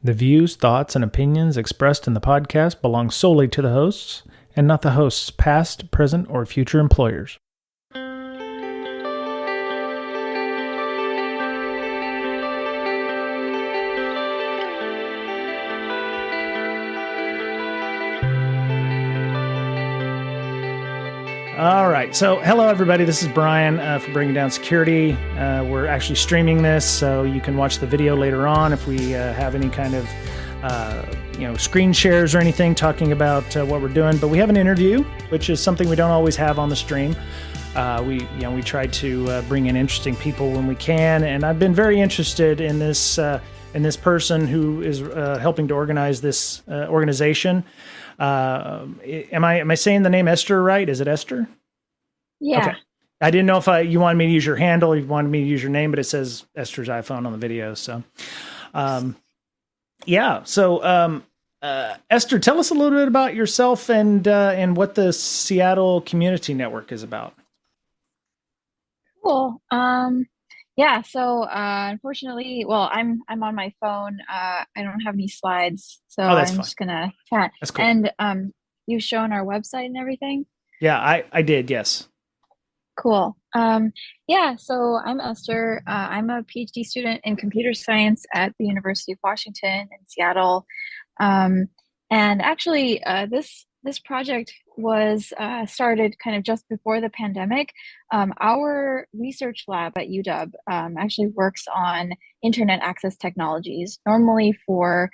The views, thoughts, and opinions expressed in the podcast belong solely to the hosts and not the host's past, present, or future employers. All right. So, hello, everybody. This is Brian for Bringing Down Security. We're actually streaming this, so you can watch the video later on if we have any kind of, screen shares or anything talking about what we're doing. But we have an interview, which is something we don't always have on the stream. We try to bring in interesting people when we can, and I've been very interested in this person who is helping to organize this organization. Am I saying the name Esther right? Is it Esther? Yeah. Okay. I didn't know if you wanted me to use your handle, you wanted me to use your name, but it says Esther's iPhone on the video. So, yeah. So, Esther, tell us a little bit about yourself and what the Seattle Community Network is about. Cool. Yeah. So, unfortunately, well, I'm on my phone. I don't have any slides, so I'm fine. just gonna chat. That's cool. And you've shown our website and everything. Yeah, I did. Yes. Cool. Yeah. So I'm Esther. I'm a PhD student in computer science at the University of Washington in Seattle. And actually, this project was started kind of just before the pandemic. Our research lab at UW actually works on internet access technologies, normally for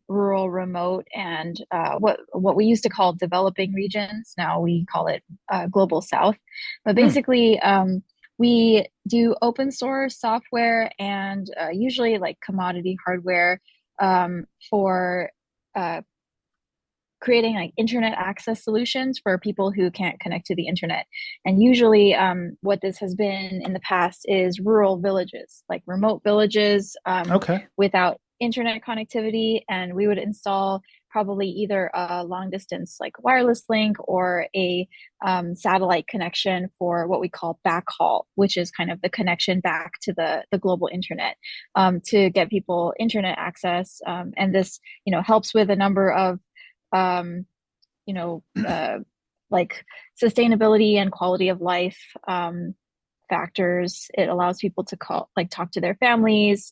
rural, remote, and what we used to call developing regions. Now we call it Global South. But basically, we do open source software and usually like commodity hardware for creating like internet access solutions for people who can't connect to the internet. And usually what this has been in the past is rural villages, like remote villages without internet connectivity. And we would install probably either a long distance like wireless link or a satellite connection for what we call backhaul, which is kind of the connection back to the global internet to get people internet access. And this, helps with a number of like sustainability and quality of life factors. It allows people to talk to their families,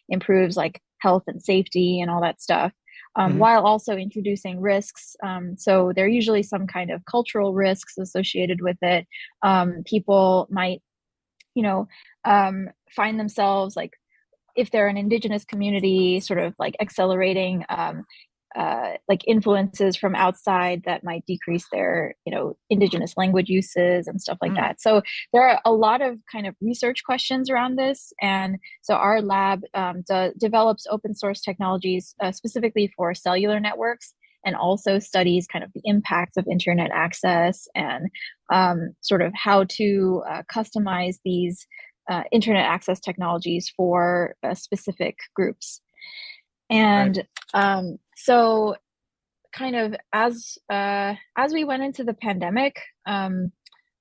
improves like health and safety and all that stuff, while also introducing risks. So there are usually some kind of cultural risks associated with it. People might, find themselves like, if they're an indigenous community, sort of like accelerating like influences from outside that might decrease their, indigenous language uses and stuff like that. So there are a lot of kind of research questions around this. And so our lab develops open source technologies specifically for cellular networks, and also studies kind of the impacts of internet access and sort of how to customize these internet access technologies for specific groups. And so kind of as we went into the pandemic,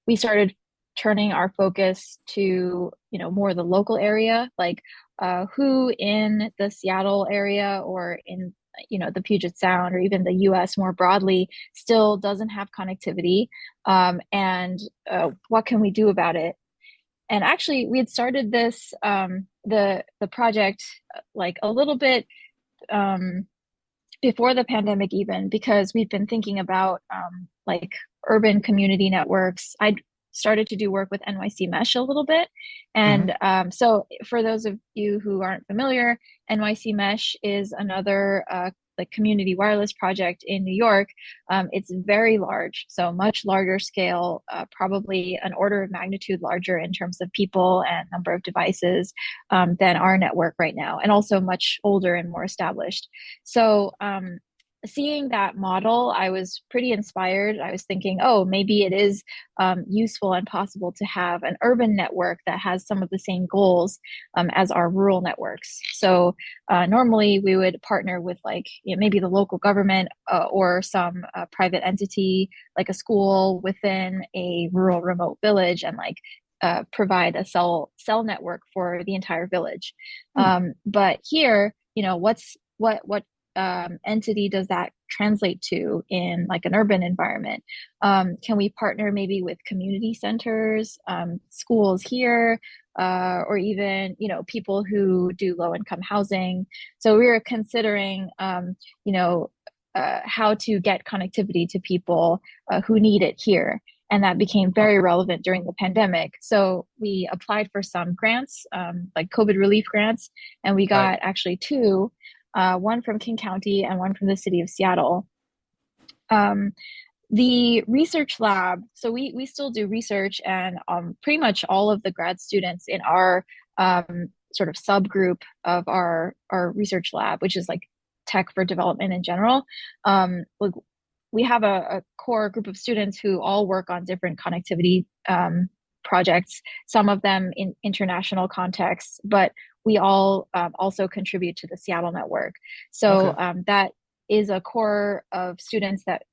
we started turning our focus to, more the local area, like who in the Seattle area or in, the Puget Sound or even the US more broadly still doesn't have connectivity, and what can we do about it? And actually we had started this, the project like a little bit before the pandemic even, because we've been thinking about like urban community networks. I started to do work with NYC Mesh a little bit. And so for those of you who aren't familiar, NYC Mesh is another like community wireless project in New York. It's very large, so much larger scale, probably an order of magnitude larger in terms of people and number of devices than our network right now, and also much older and more established. So seeing that model, I was pretty inspired. I was thinking, oh, maybe it is useful and possible to have an urban network that has some of the same goals as our rural networks. So normally we would partner with like maybe the local government or some private entity, like a school within a rural remote village, and like provide a cell network for the entire village. But here, what's what entity does that translate to in like an urban environment? Can we partner maybe with community centers, schools here, or even, people who do low income housing? So we were considering, how to get connectivity to people who need it here. And that became very relevant during the pandemic. So we applied for some grants, like COVID relief grants, and we got actually two, one from King County and one from the city of Seattle. The research lab, so we still do research, and pretty much all of the grad students in our sort of subgroup of our research lab, which is like tech for development in general, we have a core group of students who all work on different connectivity projects, some of them in international contexts, but we all also contribute to the Seattle network. So that is a core of students that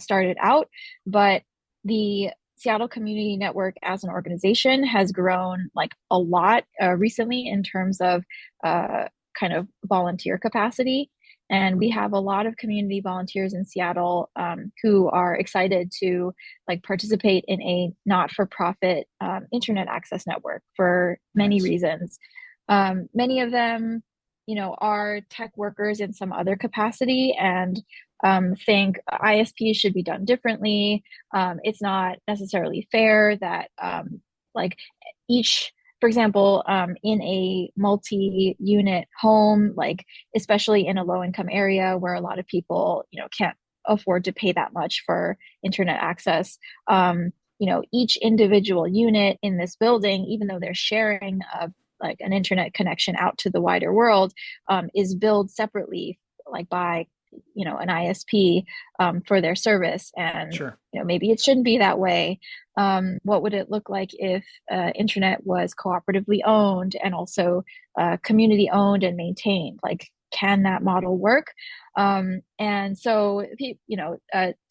started out, but the Seattle Community Network as an organization has grown like a lot recently in terms of kind of volunteer capacity. And we have a lot of community volunteers in Seattle who are excited to like participate in a not-for-profit internet access network for many reasons. Many of them, are tech workers in some other capacity and think ISPs should be done differently. It's not necessarily fair that like each, for example, in a multi-unit home, like especially in a low-income area where a lot of people, can't afford to pay that much for internet access, each individual unit in this building, even though they're sharing like an internet connection out to the wider world, is billed separately, like by an ISP for their service. And maybe it shouldn't be that way. What would it look like if internet was cooperatively owned and also community owned and maintained? Like, can that model work? And so,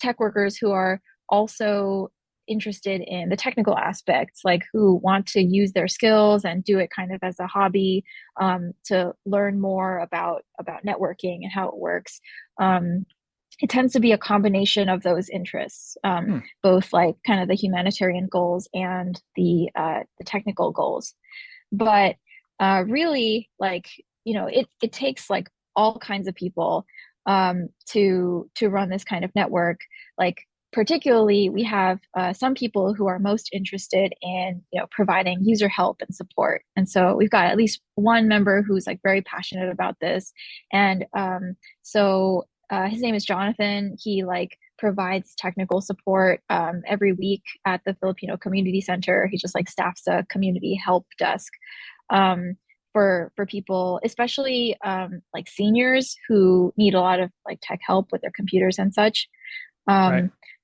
tech workers who are also interested in the technical aspects, like who want to use their skills and do it kind of as a hobby, to learn more about networking and how it works. It tends to be a combination of those interests, both like kind of the humanitarian goals and the technical goals. But really, like, it takes like all kinds of people to run this kind of network. Like, particularly, we have some people who are most interested in providing user help and support, and so we've got at least one member who's like very passionate about this. And so his name is Jonathan. He like provides technical support every week at the Filipino Community Center. He just like staffs a community help desk for people, especially like seniors who need a lot of like tech help with their computers and such.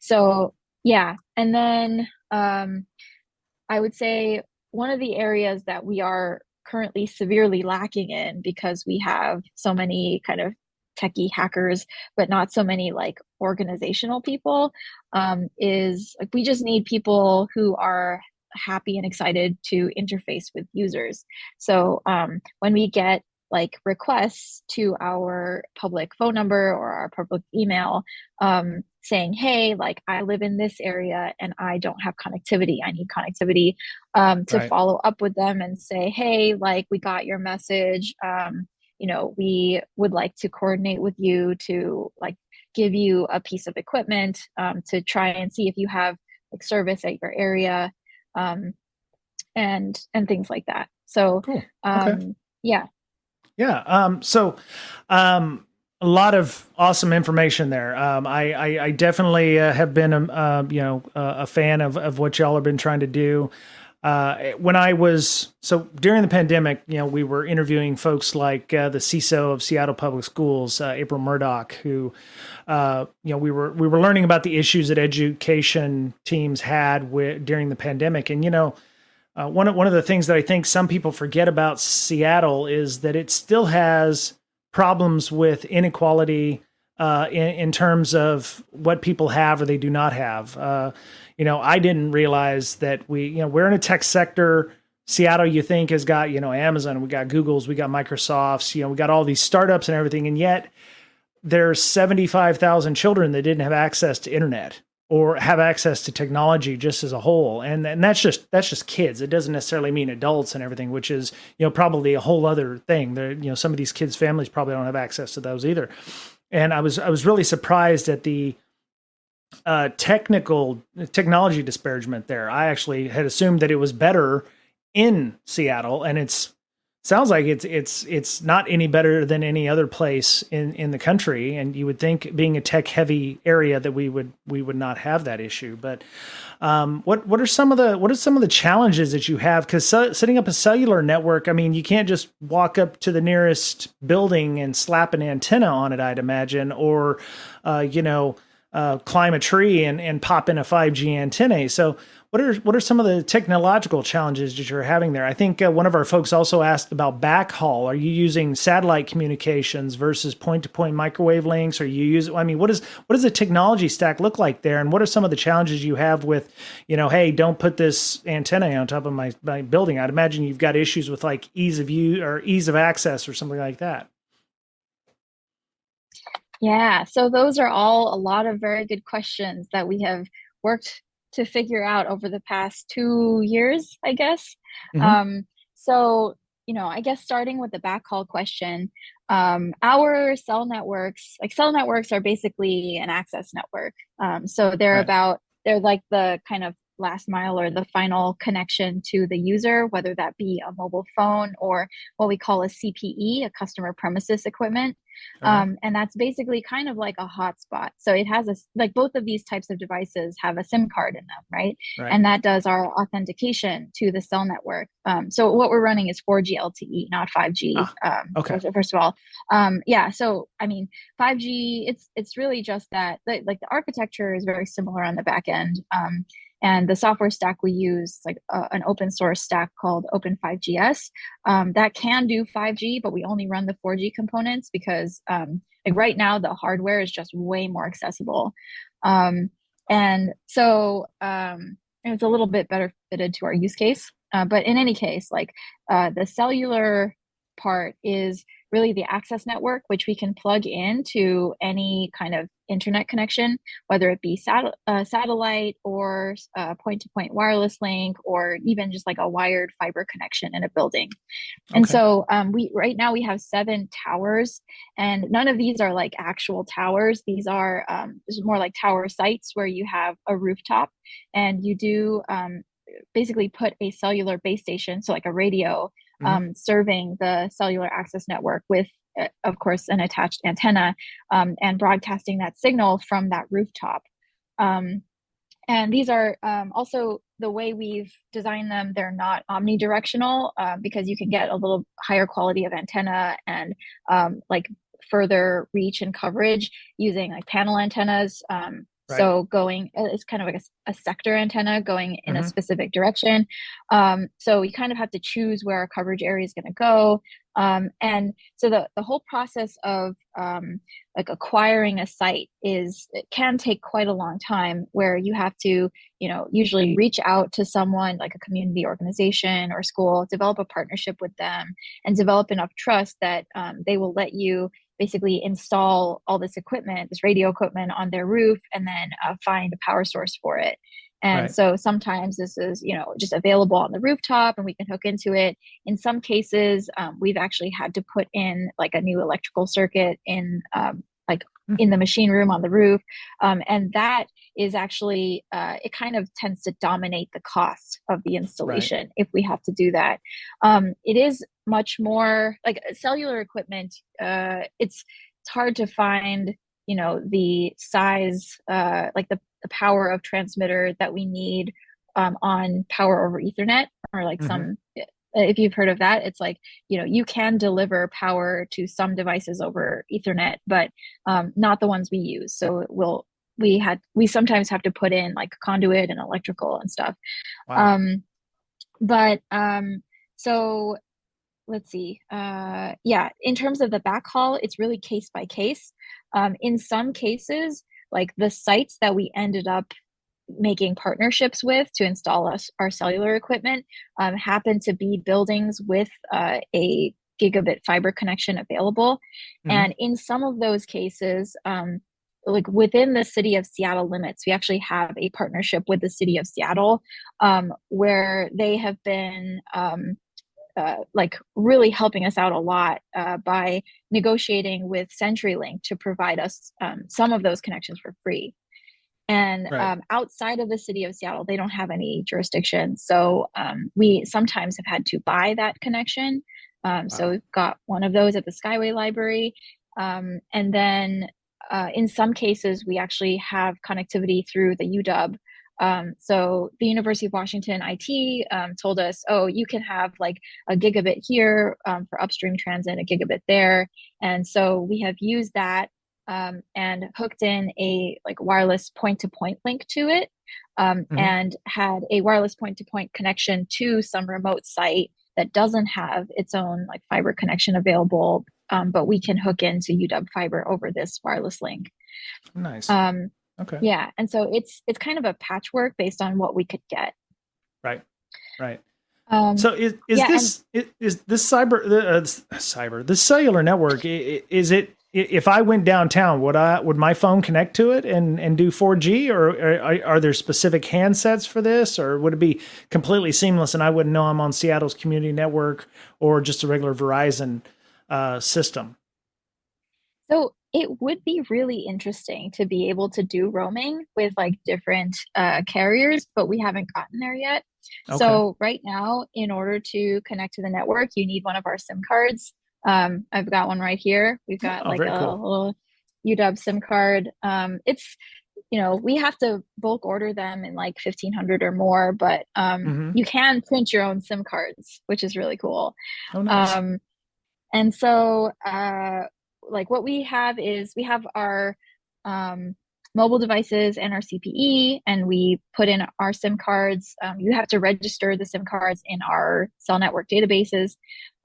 So yeah, and then I would say one of the areas that we are currently severely lacking in, because we have so many kind of techie hackers, but not so many like organizational people, is like we just need people who are happy and excited to interface with users. So when we get like requests to our public phone number or our public email, saying, hey, like I live in this area and I don't have connectivity, I need connectivity, to follow up with them and say, hey, like we got your message, we would like to coordinate with you to like give you a piece of equipment to try and see if you have like service at your area, and things like that. So cool. Yeah. So a lot of awesome information there. I definitely have been a fan of what y'all have been trying to do. During the pandemic, we were interviewing folks like the CISO of Seattle Public Schools, April Murdoch, who, we were learning about the issues that education teams had during the pandemic. And, one of the things that I think some people forget about Seattle is that it still has problems with inequality in terms of what people have or they do not have. I didn't realize that we're in a tech sector Seattle, you think, has got, Amazon, we got Google's, we got Microsoft's, we got all these startups and everything. And yet there's 75,000 children that didn't have access to internet or have access to technology just as a whole. And that's just kids. It doesn't necessarily mean adults and everything, which is, probably a whole other thing. Some of these kids' families probably don't have access to those either. And I was really surprised at the technology disparagement there. I actually had assumed that it was better in Seattle, and sounds like it's not any better than any other place in the country. And you would think, being a tech heavy area, that we would not have that issue. But what are some of the challenges that you have? Because setting up a cellular network, I mean, you can't just walk up to the nearest building and slap an antenna on it, I'd imagine, or climb a tree and pop in a 5G antenna. So what are some of the technological challenges that you're having there? I think one of our folks also asked about backhaul. Are you using satellite communications versus point-to-point microwave links? Or what does the technology stack look like there? And what are some of the challenges you have with, hey, don't put this antenna on top of my building? I'd imagine you've got issues with like ease of use or ease of access or something like that. Yeah, so those are all a lot of very good questions that we have worked to figure out over the past 2 years, I guess. Mm-hmm. So, I guess starting with the backhaul question, our cell networks are basically an access network. So they're like the kind of last mile or the final connection to the user, whether that be a mobile phone or what we call a CPE, a customer premises equipment. Okay. And that's basically kind of like a hotspot. So it has like both of these types of devices have a SIM card in them, right? Right. And that does our authentication to the cell network. So what we're running is 4G LTE, not 5G. Okay. First of all, yeah. So I mean, 5G, it's really just that like the architecture is very similar on the back end. And the software stack we use, like an open source stack called Open5GS, that can do 5G, but we only run the 4G components because like right now the hardware is just way more accessible. And so it's a little bit better fitted to our use case. But in any case, like the cellular part is really the access network, which we can plug into any kind of internet connection, whether it be satellite or point-to-point wireless link, or even just like a wired fiber connection in a building. And so right now we have 7 towers, and none of these are like actual towers. These are more like tower sites where you have a rooftop, and you do basically put a cellular base station, so like a radio, serving the cellular access network with, of course, an attached antenna, and broadcasting that signal from that rooftop. And these are also the way we've designed them. They're not omnidirectional because you can get a little higher quality of antenna and like further reach and coverage using like panel antennas. Right. So it's kind of like a sector antenna going in a specific direction. So you kind of have to choose where our coverage area is going to go. And so the whole process of like acquiring a site it can take quite a long time, where you have to, usually reach out to someone like a community organization or school, develop a partnership with them, and develop enough trust that they will let you basically install all this equipment, this radio equipment on their roof, and then find a power source for it. And so sometimes this is, just available on the rooftop and we can hook into it. In some cases, we've actually had to put in like a new electrical circuit in in the machine room on the roof. And that is actually, it kind of tends to dominate the cost of the installation if we have to do that. It is much more like cellular equipment. It's hard to find, the size, like the power of transmitter that we need on power over Ethernet, or like some, if you've heard of that, it's like, you can deliver power to some devices over Ethernet, but not the ones we use. So we sometimes have to put in like conduit and electrical and stuff. Wow. So let's see. In terms of the backhaul, it's really case by case. In some cases, like the sites that we ended up making partnerships with to install our cellular equipment happen to be buildings with a gigabit fiber connection available. Mm-hmm. And in some of those cases, like within the city of Seattle limits, we actually have a partnership with the city of Seattle, where they have been like really helping us out a lot by negotiating with CenturyLink to provide us some of those connections for free. And Right. outside of the city of Seattle, they don't have any jurisdiction. So we sometimes have had to buy that connection. So Wow. we've got one of those at the Skyway Library. And then in some cases, we actually have connectivity through the UW. So the University of Washington IT told us, oh, you can have like a gigabit here for upstream transit, a gigabit there. And so we have used that and hooked in a like wireless point-to-point link to it, Mm-hmm. and had a wireless point-to-point connection to some remote site that doesn't have its own like fiber connection available, but we can hook into UW fiber over this wireless link. Nice. Um, Okay. yeah, and so it's kind of a patchwork based on what we could get. Right. Right. Um, So is yeah, and is this this cellular network, is it, if I went downtown, would my phone connect to it and do 4G, or are there specific handsets for this, or would it be completely seamless and I wouldn't know I'm on Seattle's community network or just a regular Verizon system? So it would be really interesting to be able to do roaming with like different carriers, but we haven't gotten there yet. Okay. So right now, in order to connect to the network, you need one of our SIM cards. I've got one right here. We've got Oh, like very a cool. little UW SIM card. It's, we have to bulk order them in like 1,500 or more, but Mm-hmm. you can print your own SIM cards, which is really cool. Oh, nice. Um, and so, like what we have is we have our um, mobile devices and our CPE, and we put in our SIM cards. You have to register the SIM cards in our cell network databases.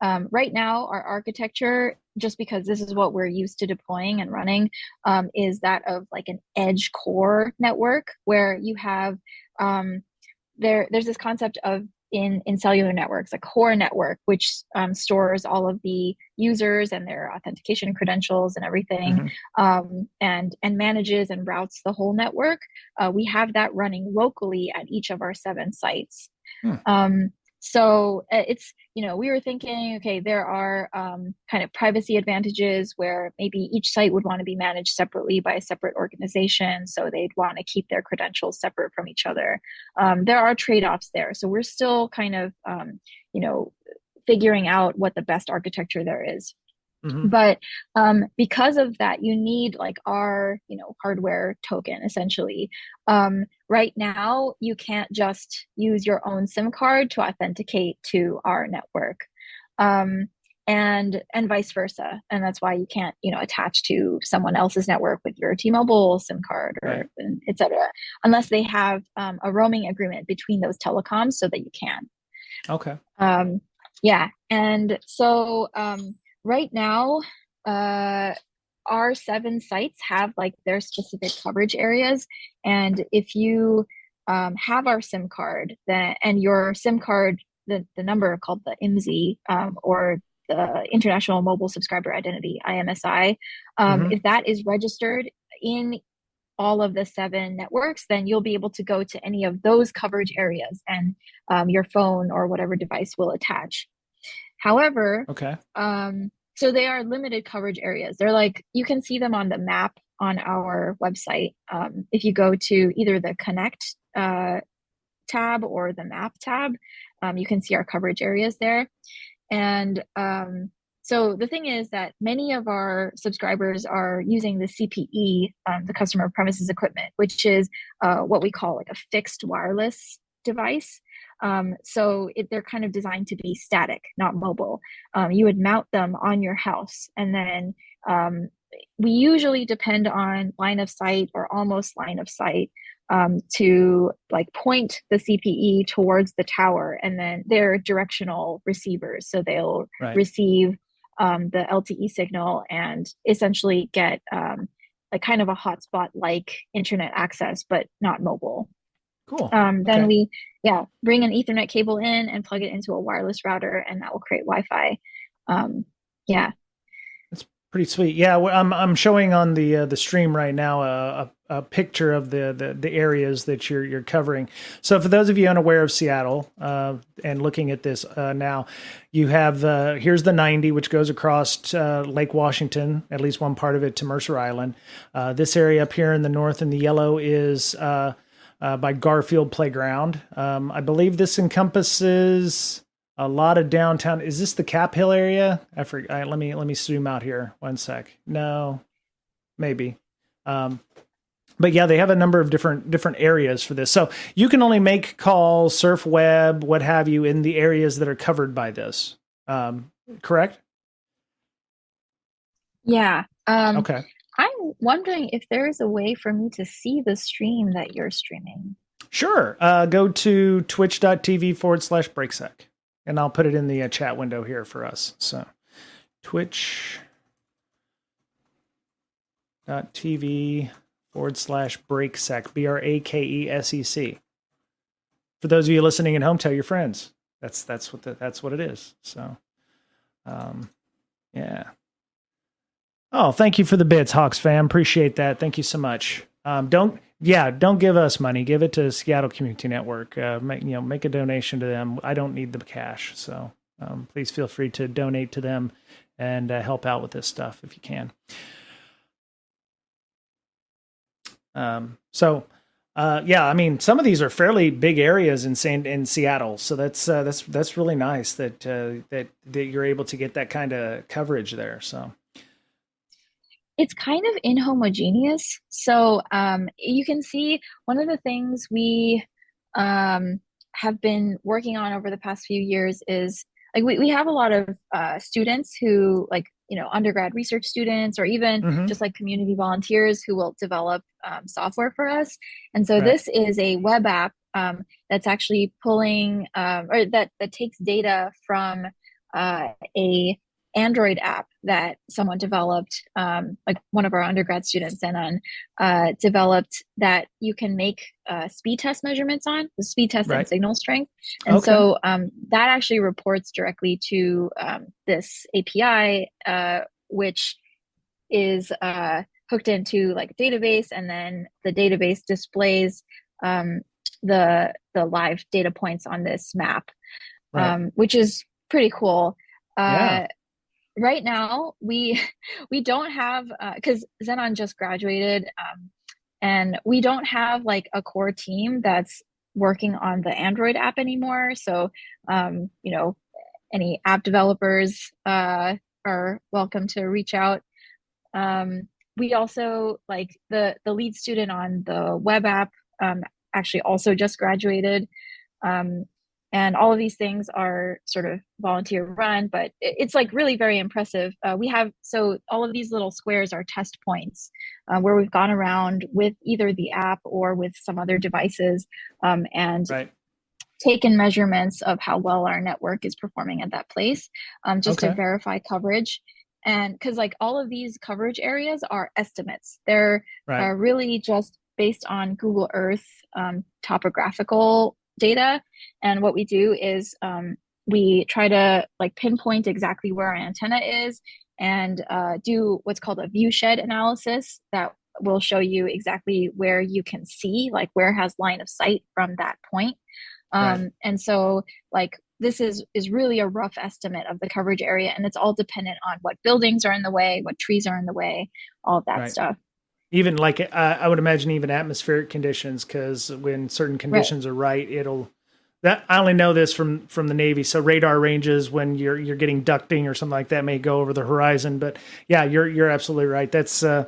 Right now, our architecture, just because this is what we're used to deploying and running, is that of like an edge core network where you have there's this concept of in cellular networks, a core network, which stores all of the users and their authentication credentials and everything, Mm-hmm. and manages and routes the whole network. We have that running locally at each of our 7 sites. Hmm. So it's, we were thinking, okay, there are kind of privacy advantages where maybe each site would want to be managed separately by a separate organization. So they'd want to keep their credentials separate from each other. There are trade-offs there. So we're still kind of, figuring out what the best architecture there is. Mm-hmm. But because of that, you need like our, hardware token essentially. Right now, you can't just use your own SIM card to authenticate to our network, and vice versa. And that's why you can't, attach to someone else's network with your T-Mobile SIM card or Right. et cetera, unless they have a roaming agreement between those telecoms so that you can. Okay. Yeah, and so right now, our 7 sites have like their specific coverage areas, and if you have our SIM card, then and your SIM card, the number called the IMSI, or the International Mobile Subscriber Identity (IMSI), Mm-hmm. if that is registered in all of the 7 networks, then you'll be able to go to any of those coverage areas, and your phone or whatever device will attach. However, Okay. so they are limited coverage areas. They're like, you can see them on the map on our website. If you go to either the Connect tab or the Map tab, you can see our coverage areas there. And so the thing is that many of our subscribers are using the CPE, the customer premises equipment, which is what we call like a fixed wireless device. So they're kind of designed to be static, not mobile. You would mount them on your house, and then we usually depend on line of sight or almost line of sight to like point the CPE towards the tower, and then they're directional receivers, so they'll Right. receive the LTE signal and essentially get like kind of a hotspot like internet access, but not mobile. Cool. Then Okay. we, yeah, bring an Ethernet cable in and plug it into a wireless router, and that will create Wi-Fi. Um, yeah. That's pretty sweet. Yeah, I'm showing on the stream right now a picture of the areas that you're covering. So for those of you unaware of Seattle and looking at this now, you have here's the 90, which goes across Lake Washington, at least one part of it to Mercer Island. This area up here in the north in the yellow is by Garfield Playground. I believe this encompasses a lot of downtown. Is this the Cap Hill area? I forget. Let me zoom out here. One sec. No, maybe. But yeah, they have a number of different areas for this. So you can only make calls, surf web, what have you, in the areas that are covered by this. Correct? Yeah. Okay. I'm wondering if there's a way for me to see the stream that you're streaming. Sure. Go to twitch.tv/BrakeSec. And I'll put it in the chat window here for us. So twitch.tv/BrakeSec, BrakeSec. For those of you listening at home, tell your friends. That's what it is. So, yeah. Oh, thank you for the bits, Hawks fam. Appreciate that. Thank you so much. Don't give us money. Give it to Seattle Community Network. Make a donation to them. I don't need the cash, so please feel free to donate to them and help out with this stuff if you can. I mean, some of these are fairly big areas in Seattle, so that's really nice that you're able to get that kind of coverage there. So. It's kind of inhomogeneous. So you can see one of the things we have been working on over the past few years is like we have a lot of students who undergrad research students or even just like community volunteers who will develop software for us. And so this is a web app that's actually pulling or that takes data from a Android app that someone developed, like one of our undergrad students, Zenon, developed that you can make speed test measurements on, the speed test and signal strength. And so that actually reports directly to this API, which is hooked into like a database, and then the database displays the live data points on this map, which is pretty cool. Right now, we don't have because Zenon just graduated, and we don't have like a core team that's working on the Android app anymore. So, any app developers are welcome to reach out. We also like the lead student on the web app actually also just graduated. And all of these things are sort of volunteer run, but it's like really very impressive. So all of these little squares are test points where we've gone around with either the app or with some other devices and taken measurements of how well our network is performing at that place, just to verify coverage. And because like all of these coverage areas are estimates, they're really just based on Google Earth topographical data. And what we do is we try to like pinpoint exactly where our antenna is and do what's called a view shed analysis that will show you exactly where you can see, like where has line of sight from that point. And so like this is really a rough estimate of the coverage area, and it's all dependent on what buildings are in the way, what trees are in the way, all of that stuff. Even like I would imagine even atmospheric conditions, because when certain conditions are it'll that I only know this from the Navy. So radar ranges when you're getting ducting or something like that may go over the horizon. But yeah, you're absolutely right. That's so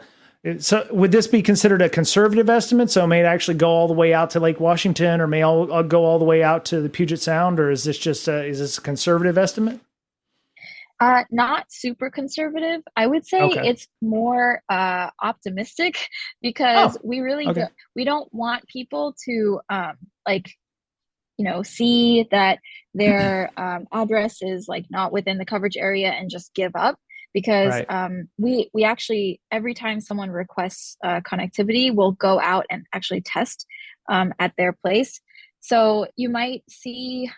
would this be considered a conservative estimate? So it may actually go all the way out to Lake Washington, or may all go all the way out to the Puget Sound, or is this just is this a conservative estimate? Not super conservative. I would say it's more optimistic because we really we don't want people to see that their address is like not within the coverage area and just give up. because Right. we actually, every time someone requests connectivity, we'll go out and actually test at their place. So you might see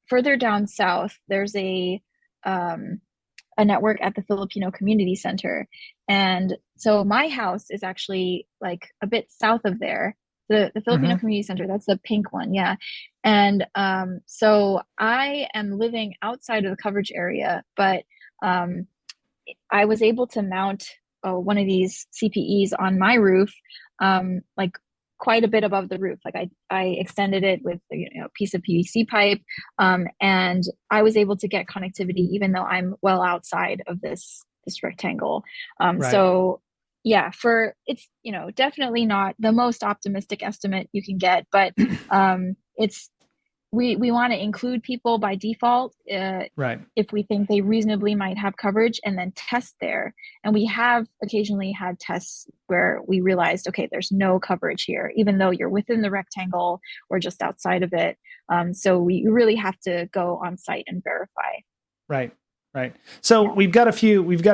further down south, there's um, a network at the Filipino Community Center. And so my house is actually like a bit south of there. The Filipino Hmm. Community Center, that's the pink one, yeah. And so I am living outside of the coverage area, but um, I was able to mount one of these CPEs on my roof, like quite a bit above the roof. Like I extended it with a piece of PVC pipe, and I was able to get connectivity even though I'm well outside of this rectangle. Right. So yeah, for it's definitely not the most optimistic estimate you can get, but it's we want to include people by default Right. if we think they reasonably might have coverage and then test there. And we have occasionally had tests where we realized, okay, there's no coverage here, even though you're within the rectangle or just outside of it. So we really have to go on site and verify. Right. Right. So Yeah. we've got a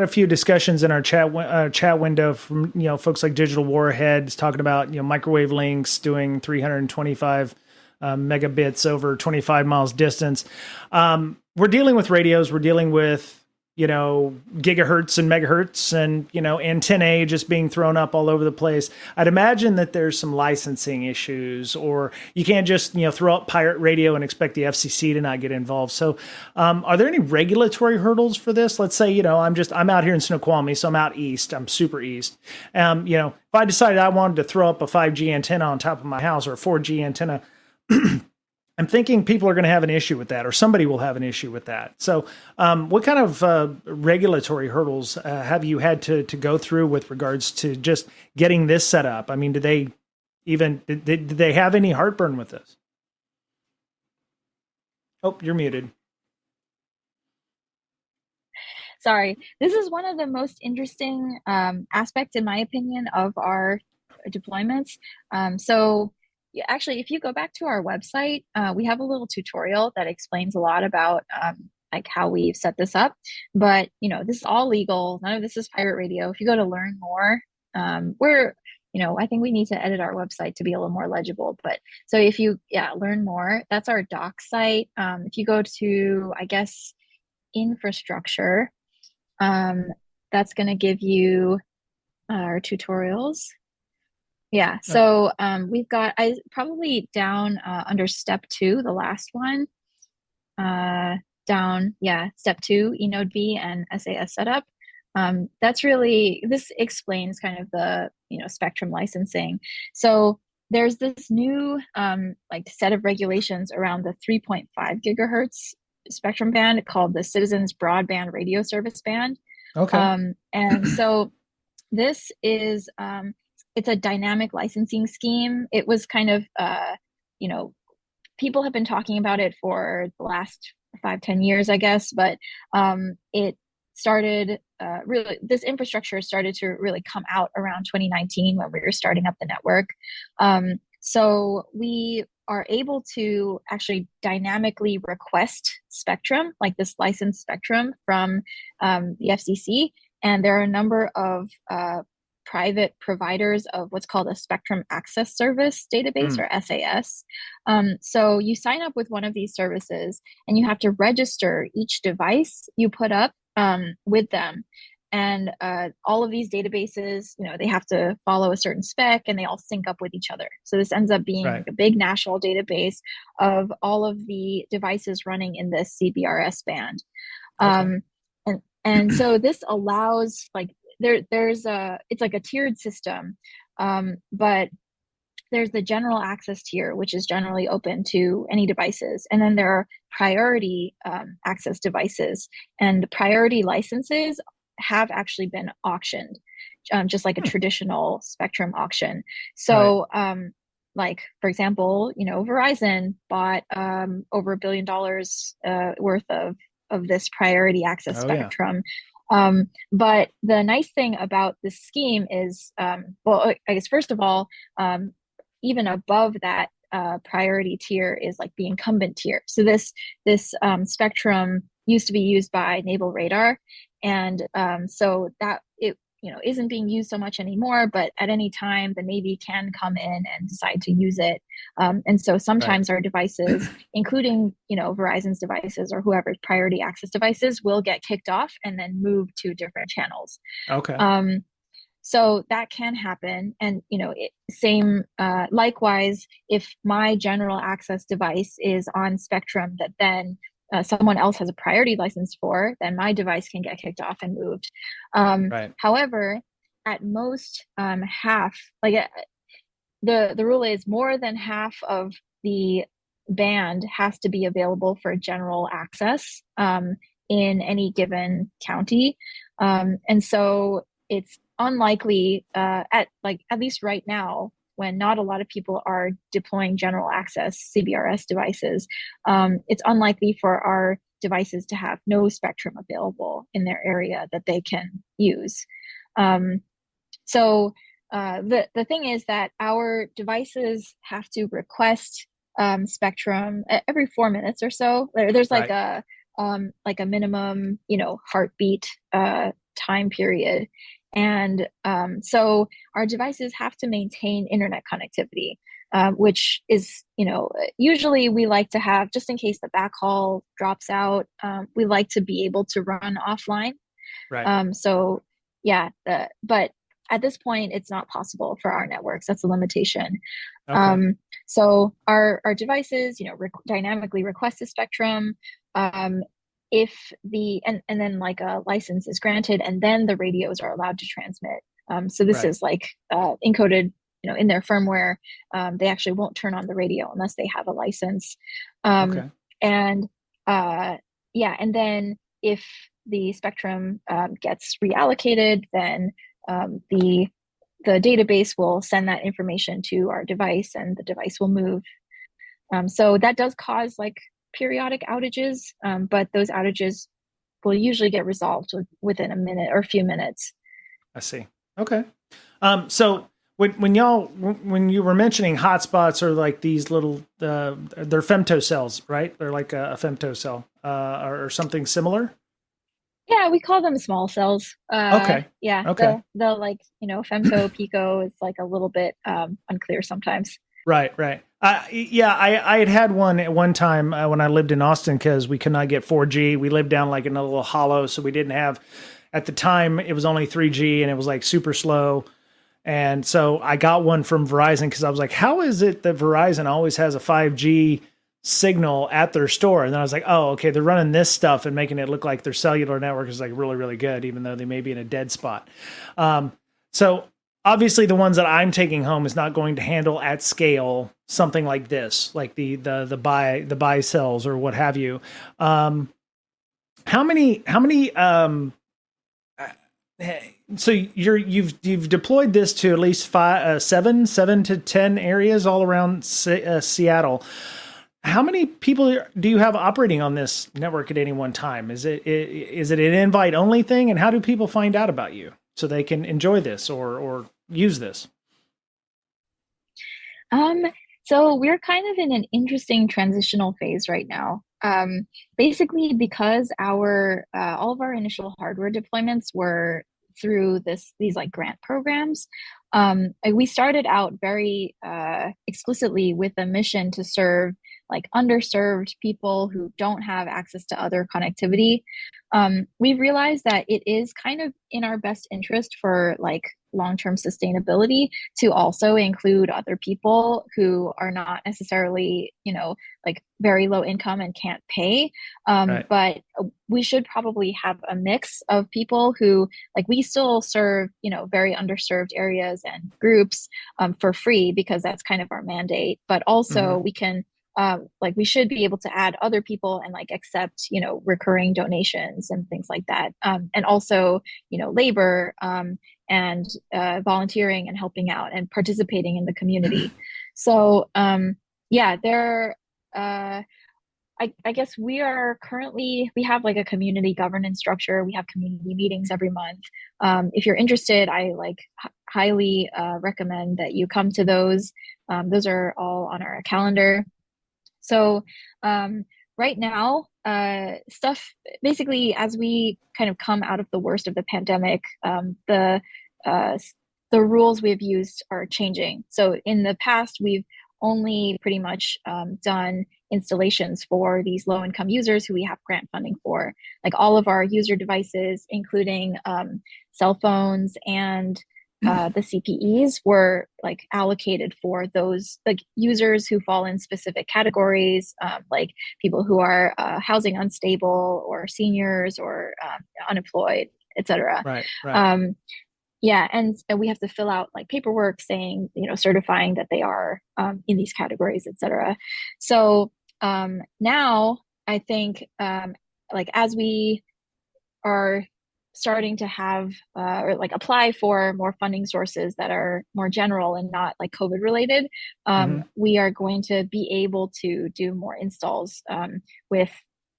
few discussions in our chat window from folks like Digital Warheads talking about microwave links doing 325 megabits over 25 miles distance. We're dealing with radios. We're dealing with gigahertz and megahertz and antennae just being thrown up all over the place. I'd imagine that there's some licensing issues, or you can't just throw up pirate radio and expect the FCC to not get involved. So are there any regulatory hurdles for this? Let's say I'm out here in Snoqualmie, so I'm out east, I'm super east. If I decided I wanted to throw up a 5G antenna on top of my house or a 4G antenna, I'm thinking people are going to have an issue with that, or somebody will have an issue with that. So, what kind of regulatory hurdles have you had to go through with regards to just getting this set up? I mean, did they have any heartburn with this? Oh, you're muted. Sorry. This is one of the most interesting aspects, in my opinion, of our deployments. So yeah, actually, if you go back to our website, we have a little tutorial that explains a lot about like how we've set this up. But this is all legal. None of this is pirate radio. If you go to learn more, we're I think we need to edit our website to be a little more legible. But so if you learn more, that's our doc site. If you go to, I guess, infrastructure, um, that's going to give you our tutorials. Yeah, so we've got I probably down under step 2, the last one, down, yeah, step 2, eNode B and SAS setup. This explains kind of the spectrum licensing. So there's this new like set of regulations around the 3.5 gigahertz spectrum band called the Citizens Broadband Radio Service Band. Okay. And so this is it's a dynamic licensing scheme. It was kind of you know people have been talking about it for the last 5-10 years, I guess, but it started really, this infrastructure started to really come out around 2019 when we were starting up the network. So we are able to actually dynamically request spectrum, like this licensed spectrum from the FCC. And there are a number of private providers of what's called a Spectrum Access Service database, or SAS. So you sign up with one of these services and you have to register each device you put up with them. And all of these databases, they have to follow a certain spec and they all sync up with each other. So this ends up being Right. a big national database of all of the devices running in this CBRS band. Okay. And so this allows, like, it's like a tiered system, but there's the general access tier, which is generally open to any devices. And then there are priority access devices, and priority licenses have actually been auctioned, just like a traditional spectrum auction. Right. So, like, for example, Verizon bought over $1 billion worth of this priority access Oh yeah. spectrum. But the nice thing about this scheme is, well, I guess, first of all, even above that priority tier is like the incumbent tier. So this spectrum used to be used by Naval Radar, And so that it isn't being used so much anymore, but at any time the Navy can come in and decide to use it. And so Right. sometimes our devices, including Verizon's devices or whoever's priority access devices, will get kicked off and then move to different channels. Okay. So that can happen. And, same, likewise, if my general access device is on spectrum that then someone else has a priority license for, then my device can get kicked off and moved. Right. However, at most half, the rule is more than half of the band has to be available for general access in any given county. And so it's unlikely at least right now, when not a lot of people are deploying general access CBRS devices, it's unlikely for our devices to have no spectrum available in their area that they can use. So the thing is that our devices have to request spectrum every 4 minutes or so. There's Right. like a minimum, heartbeat time period. And so our devices have to maintain internet connectivity, which is, usually we like to have, just in case the backhaul drops out, we like to be able to run offline. Right. So yeah, but at this point, it's not possible for our networks. That's a limitation. Okay. So our devices, dynamically request a spectrum. If and then like a license is granted, and then the radios are allowed to transmit. So this Right. is like encoded, in their firmware. They actually won't turn on the radio unless they have a license. Okay. And yeah, and then if the spectrum gets reallocated, then the database will send that information to our device, and the device will move. So that does cause like periodic outages, but those outages will usually get resolved within a minute or a few minutes. I see. Okay. So when you were mentioning hotspots or like these little, they're femtocells, right? They're like a femtocell, or something similar. Yeah, we call them small cells. Okay. Yeah, Okay. the like, femto, pico is like a little bit unclear sometimes. Right, right. Yeah, I had one at one time when I lived in Austin because we could not get 4G. We lived down like in a little hollow, so we didn't have. At the time, it was only 3G, and it was like super slow. And so I got one from Verizon because I was like, how is it that Verizon always has a 5G signal at their store? And then I was like, oh, okay, they're running this stuff and making it look like their cellular network is like really, really good, even though they may be in a dead spot. So obviously the ones that I'm taking home is not going to handle at scale something like this, like the buy cells or what have you. How many so you've deployed this to at least seven to 10 areas all around Seattle. How many people do you have operating on this network at any one time? Is it an invite only thing? And how do people find out about you so they can enjoy this or use this? So we're kind of in an interesting transitional phase right now. Basically, because our all of our initial hardware deployments were through these like grant programs. We started out very explicitly with a mission to serve like underserved people who don't have access to other connectivity. We've realized that it is kind of in our best interest for like long-term sustainability to also include other people who are not necessarily, like very low income and can't pay. Right. But we should probably have a mix of people who, like, we still serve, very underserved areas and groups for free because that's kind of our mandate. But also we can like we should be able to add other people and like accept recurring donations and things like that, and also labor and volunteering and helping out and participating in the community. So yeah, there I guess we have like a community governance structure. We have community meetings every month. If you're interested, I like highly recommend that you come to those. Those are all on our calendar. So right now, stuff basically as we kind of come out of the worst of the pandemic, uh, the rules we've used are changing. So in the past, we've only pretty much done installations for these low income users who we have grant funding for. Like all of our user devices, including cell phones and the CPEs were like allocated for those like users who fall in specific categories, like people who are housing unstable or seniors or unemployed, etc. Right, right. Um, yeah, and we have to fill out like paperwork saying, certifying that they are in these categories, etc. So now I think like as we are starting to have or like apply for more funding sources that are more general and not like COVID related, Hmm. we are going to be able to do more installs with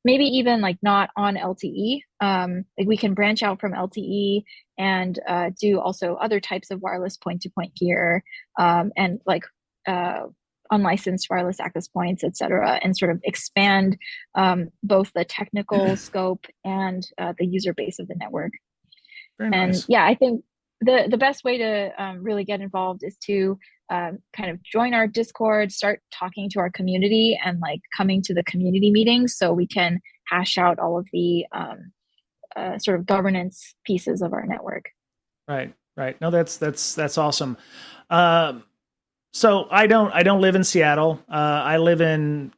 maybe even like not on LTE. Like we can branch out from LTE and do also other types of wireless point to point gear and like uh, unlicensed wireless access points, et cetera, and sort of expand both the technical scope and the user base of the network. Very And nice. yeah, I think the best way to really get involved is to kind of join our Discord, start talking to our community, and like coming to the community meetings so we can hash out all of the sort of governance pieces of our network. Right, right. No, that's awesome. Um, So I don't live in Seattle. I live in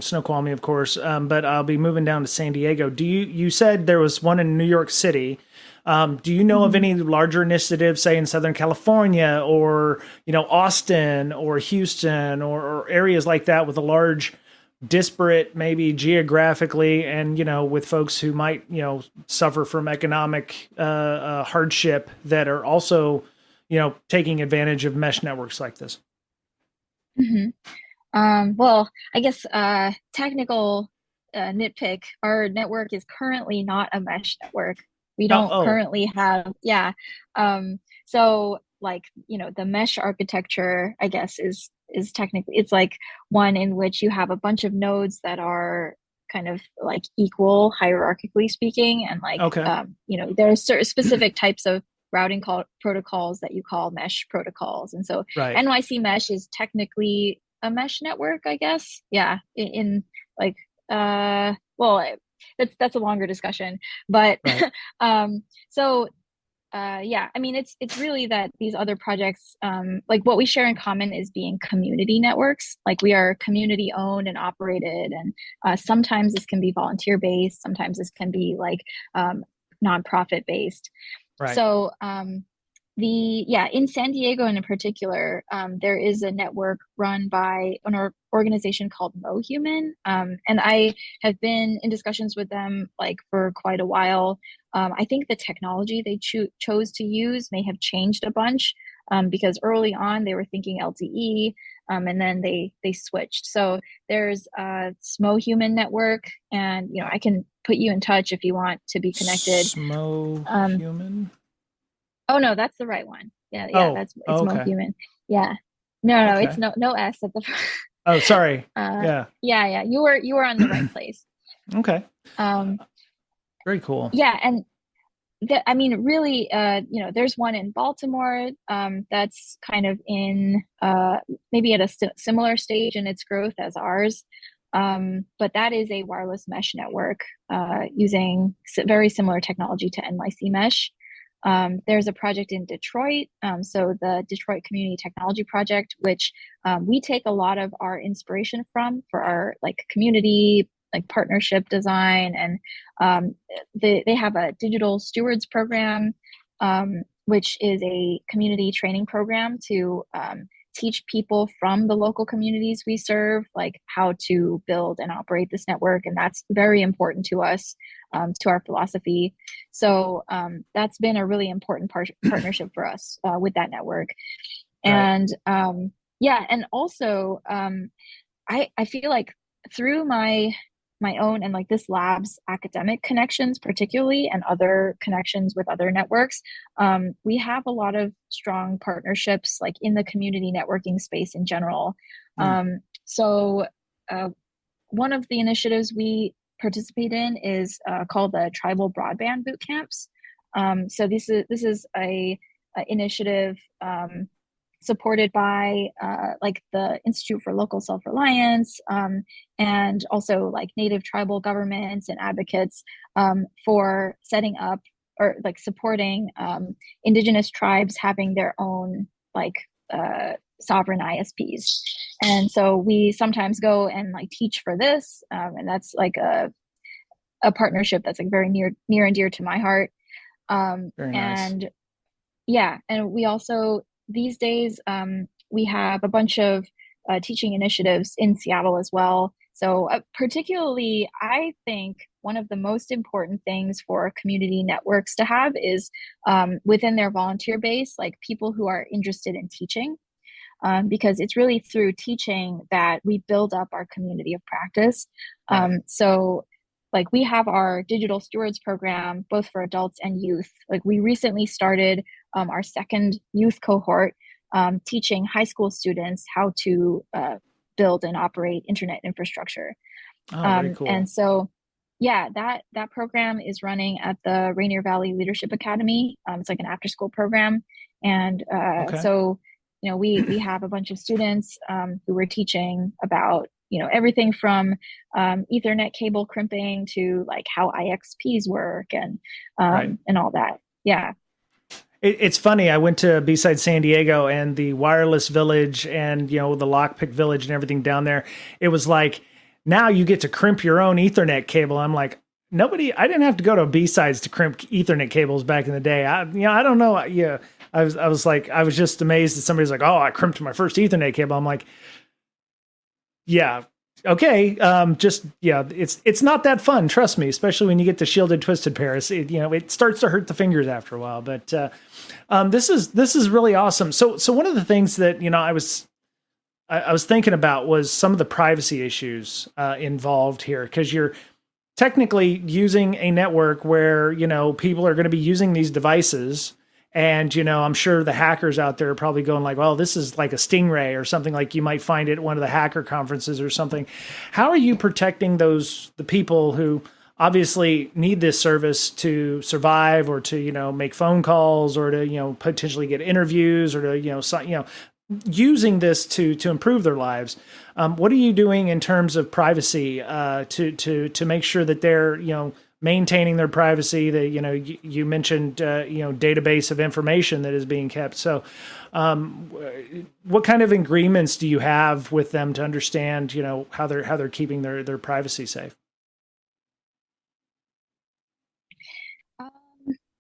Snoqualmie, of course, but I'll be moving down to San Diego. You said there was one in New York City? Do you know of Mm-hmm. any larger initiatives, say in Southern California or Austin or Houston or areas like that with a large, disparate, maybe geographically, and with folks who might suffer from economic hardship that are also taking advantage of mesh networks like this? Mm-hmm. Well, I guess technical nitpick, our network is currently not a mesh network. We Oh, don't oh, currently have, yeah. So like, the mesh architecture, I guess, is technically it's like one in which you have a bunch of nodes that are kind of like equal hierarchically speaking, and like okay, there are certain specific types of protocols that you call mesh protocols. And so right, NYC mesh is technically a mesh network, I guess. Yeah, in like well, that's a longer discussion, but right, um, so yeah, I mean it's really that these other projects, like what we share in common is being community networks. Like we are community owned and operated, and sometimes this can be volunteer based, sometimes this can be like nonprofit based. right. So in San Diego in particular, there is a network run by an organization called MoHuman, and I have been in discussions with them like for quite a while. I think the technology they chose to use may have changed a bunch because early on they were thinking LTE, and then they switched. So there's a MoHuman network, and I can put you in touch if you want to be connected. Smo Um, human. Oh no, that's the right one. Yeah, yeah, Oh, it's Mo okay, Human. Yeah. No, it's okay. no S at the front. Oh, sorry. Yeah. Yeah, yeah. You were on the right place. Okay. Um Very cool. yeah, and I mean really there's one in Baltimore that's kind of in maybe at a similar stage in its growth as ours. But that is a wireless mesh network using very similar technology to NYC mesh. There's a project in Detroit, so the Detroit Community Technology Project, which we take a lot of our inspiration from for our like community like partnership design, and they have a digital stewards program, which is a community training program to teach people from the local communities we serve, like how to build and operate this network. And that's very important to us, to our philosophy. So that's been a really important partnership for us with that network. Right. And yeah, and also I feel like through my own and like this lab's academic connections particularly, and other connections with other networks, we have a lot of strong partnerships like in the community networking space in general. Mm. So uh, one of the initiatives we participate in is called the Tribal Broadband Boot Camps. So this is a initiative supported by like the Institute for Local Self-Reliance, and also like native tribal governments and advocates for setting up or like supporting indigenous tribes having their own like sovereign ISPs. And so we sometimes go and like teach for this, and that's like a partnership that's like very near and dear to my heart. Very nice. And yeah, and we also these days we have a bunch of teaching initiatives in Seattle as well. So particularly, I think one of the most important things for community networks to have is within their volunteer base, like people who are interested in teaching, because it's really through teaching that we build up our community of practice. Right. So like we have our digital stewards program both for adults and youth. Like we recently started our second youth cohort, teaching high school students how to build and operate internet infrastructure. Oh, very cool. And so yeah, that program is running at the Rainier Valley Leadership Academy. It's like an after school program. And Okay. so we have a bunch of students who we're teaching about everything from Ethernet cable crimping to like how IXPs work Right. and all that. Yeah. It's funny. I went to B-side San Diego and the wireless village and, the lockpick village and everything down there. It was like, now you get to crimp your own Ethernet cable. I'm like, I didn't have to go to B-sides to crimp Ethernet cables back in the day. I don't know. Yeah. I was just amazed that somebody's like, oh, I crimped my first Ethernet cable. I'm like, yeah, okay. It's not that fun. Trust me, especially when you get to shielded twisted pairs. It starts to hurt the fingers after a while. But this is really awesome. So one of the things that I was thinking about was some of the privacy issues involved here, because you're technically using a network where people are going to be using these devices. And, I'm sure the hackers out there are probably going like, well, this is like a stingray or something like you might find at one of the hacker conferences or something. How are you protecting the people who obviously need this service to survive or to, make phone calls or to, potentially get interviews or to, using this to improve their lives? What are you doing in terms of privacy to make sure that they're, maintaining their privacy? That you mentioned database of information that is being kept. So what kind of agreements do you have with them to understand how they're keeping their privacy safe?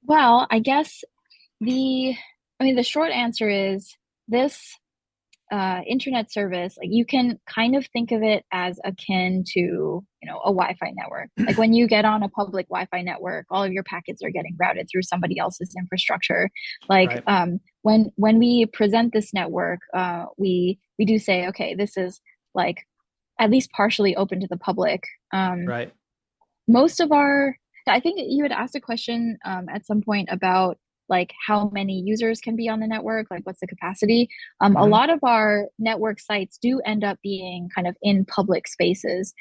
Well, I guess the short answer is this internet service, like you can kind of think of it as akin to, a Wi-Fi network. Like when you get on a public Wi-Fi network, all of your packets are getting routed through somebody else's infrastructure. Like Right. when we present this network, we do say, okay, this is like at least partially open to the public. Right. Most of our, I think you had asked a question at some point about like how many users can be on the network, like what's the capacity. A Mm-hmm. lot of our network sites do end up being kind of in public spaces.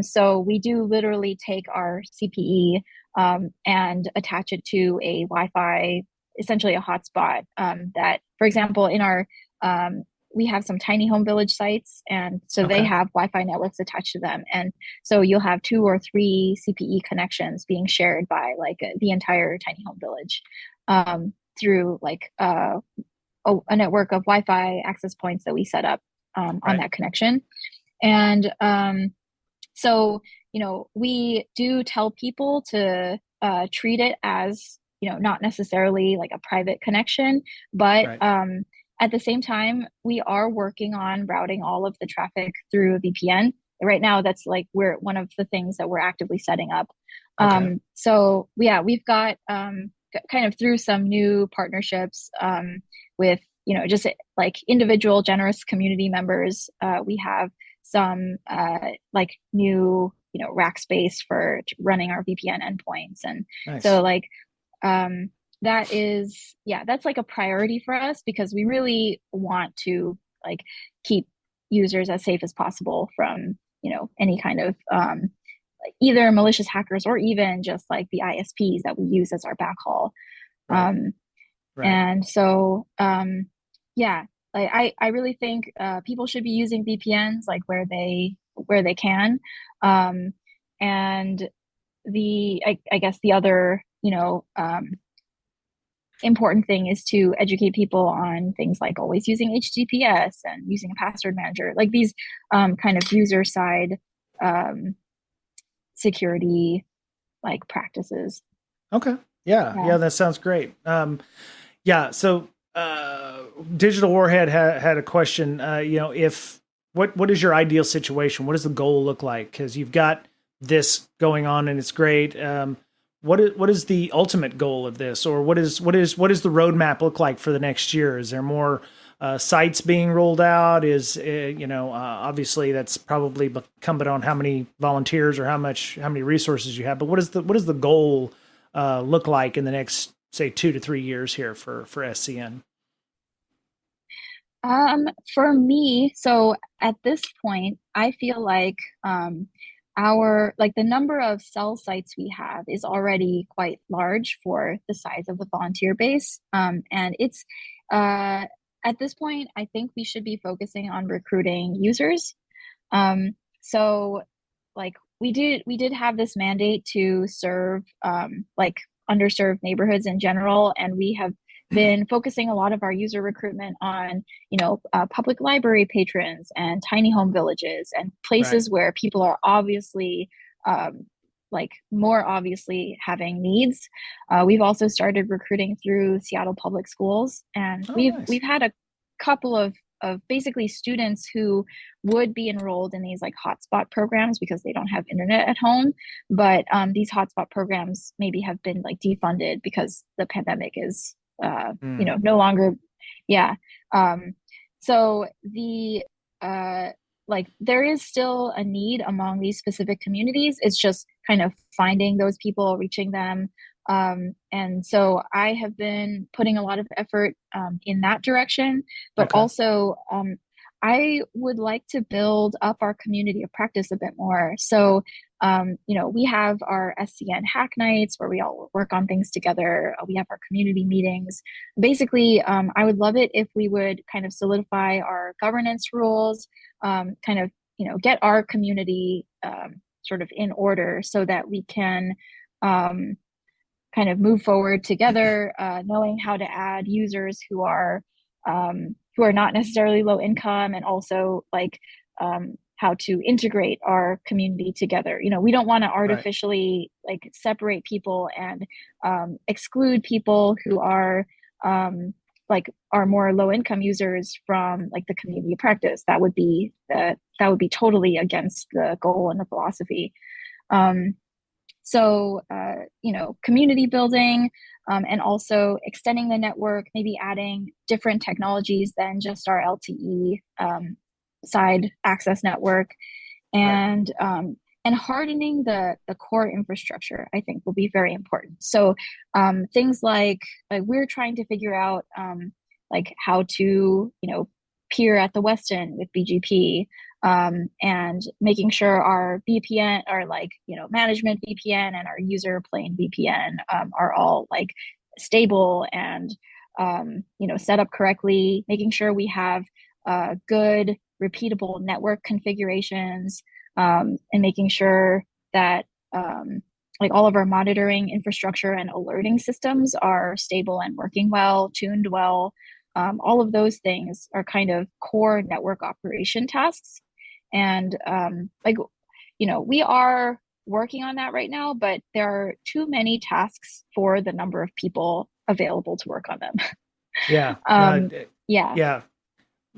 So we do literally take our CPE and attach it to a Wi-Fi, essentially a hotspot that, for example, in our we have some tiny home village sites, and so they Okay. have Wi-Fi networks attached to them. And so you'll have 2 or 3 CPE connections being shared by like the entire tiny home village through like a network of Wi-Fi access points that we set up on Right. that connection. And so, we do tell people to treat it as, not necessarily like a private connection, but Right. at the same time, we are working on routing all of the traffic through a VPN. Right now, that's like we're one of the things that we're actively setting up. Okay. So yeah, we've got kind of through some new partnerships with just like individual generous community members. We have some like new rack space for running our VPN endpoints, and so Nice. like that is, yeah, that's like a priority for us because we really want to like keep users as safe as possible from any kind of either malicious hackers or even just like the ISPs that we use as our backhaul. Right. Right. And so, yeah, like I really think people should be using VPNs like where they can. And I guess the other, important thing is to educate people on things like always using HTTPS and using a password manager, like these kind of user side security like practices. Okay. Yeah, that sounds great. Yeah. So, Digital Warhead had a question. If what is your ideal situation? What does the goal look like? Because you've got this going on and it's great. What is the ultimate goal of this, or what is the roadmap look like for the next year? Is there more sites being rolled out? Obviously that's probably incumbent on how many volunteers or how many resources you have. But what is the goal look like in the next, say, 2 to 3 years here for SCN? For me, so at this point, I feel like the number of cell sites we have is already quite large for the size of the volunteer base. And it's at this point, I think we should be focusing on recruiting users. So like we did have this mandate to serve like underserved neighborhoods in general, and we have been focusing a lot of our user recruitment on public library patrons and tiny home villages and places Right. where people are obviously like more obviously having needs. We've also started recruiting through Seattle Public Schools, and Oh, we've nice. had a couple of basically students who would be enrolled in these like hotspot programs because they don't have internet at home. But these hotspot programs maybe have been like defunded because the pandemic is, Mm. no longer. Yeah. So like there is still a need among these specific communities. It's just kind of finding those people, reaching them. And so I have been putting a lot of effort in that direction, but Okay. also I would like to build up our community of practice a bit more. So, we have our SCN hack nights where we all work on things together. We have our community meetings. Basically, I would love it if we would kind of solidify our governance rules, kind of, get our community sort of in order so that we can kind of move forward together, knowing how to add users who are not necessarily low income, and also like how to integrate our community together. We don't want to Right. artificially like separate people and exclude people who are like are more low income users from like the community of practice. That would be totally against the goal and the philosophy. Um, so, community building, and also extending the network, maybe adding different technologies than just our LTE side access network, Right. and hardening the core infrastructure, I think will be very important. So, things like we're trying to figure out like how to peer at the Westin with BGP, and making sure our VPN, our like management VPN and our user plane VPN are all like stable and set up correctly, making sure we have good repeatable network configurations, and making sure that like all of our monitoring infrastructure and alerting systems are stable and working well, tuned well. All of those things are kind of core network operation tasks. And we are working on that right now, but there are too many tasks for the number of people available to work on them. Yeah. um, yeah. Yeah.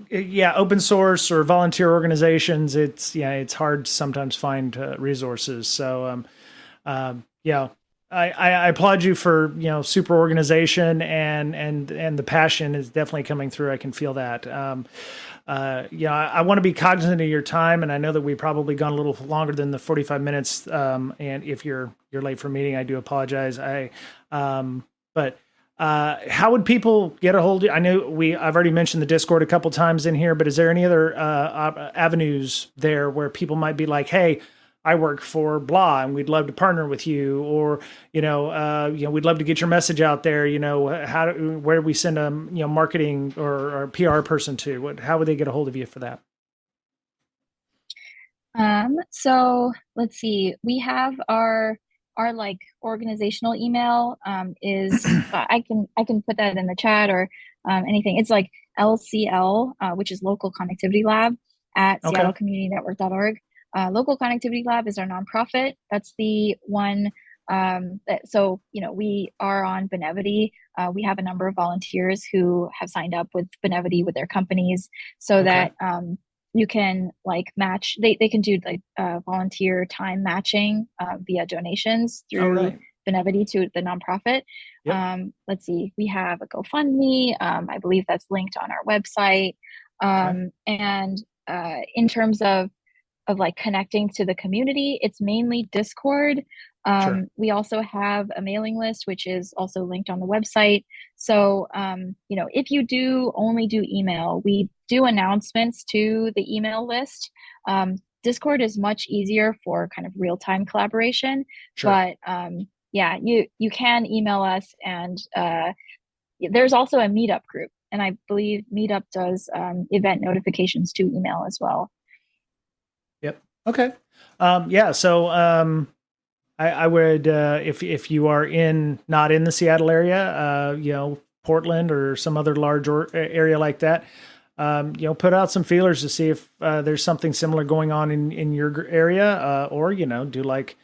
Yeah. Open source or volunteer organizations. It's hard to sometimes find resources. So, yeah, I applaud you for, super organization, and the passion is definitely coming through. I can feel that. I want to be cognizant of your time, and I know that we've probably gone a little longer than the 45 minutes. And if you're late for a meeting, I do apologize. But How would people get a hold of you? I know I've already mentioned the Discord a couple times in here, but is there any other avenues there where people might be like, hey, I work for blah, and we'd love to partner with you, or we'd love to get your message out there. Where do we send a marketing or PR person to? How would they get a hold of you for that? So let's see. We have our like organizational email is I can put that in the chat or anything. It's like LCL, which is Local Connectivity Lab at Okay. SeattleCommunityNetwork.org. Local Connectivity Lab is our nonprofit. That's the one. We are on Benevity. We have a number of volunteers who have signed up with Benevity with their companies so that you can like match, they can do like volunteer time matching via donations through Benevity to the nonprofit. Yep. Let's see, we have a GoFundMe. I believe that's linked on our website. And in terms of like connecting to the community, it's mainly Discord. We also have a mailing list, which is also linked on the website. So, if you do only do email, we do announcements to the email list. Discord is much easier for kind of real-time collaboration, but you can email us, and there's also a Meetup group, and I believe Meetup does event notifications to email as well. Yep. Okay. So I would, if you are not in the Seattle area, Portland or some other large area like that, put out some feelers to see if there's something similar going on in your area, or do like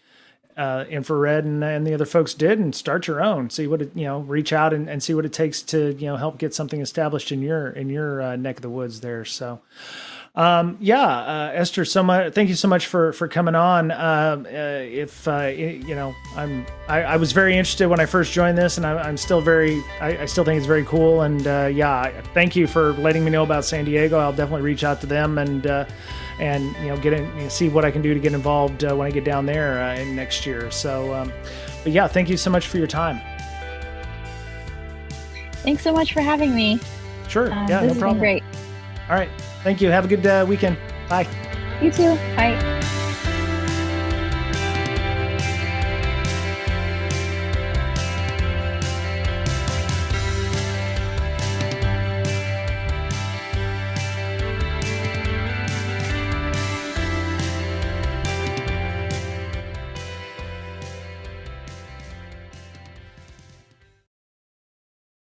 Infrared and the other folks did, and start your own. See what reach out and see what it takes to help get something established in your neck of the woods there. So. Esther, thank you so much for coming on. I was very interested when I first joined this, and I still think it's very cool. And thank you for letting me know about San Diego. I'll definitely reach out to them and get in, see what I can do to get involved when I get down there in next year. So, thank you so much for your time. Thanks so much for having me. Sure. This has been great. All right. Thank you. Have a good weekend. Bye. You too. Bye.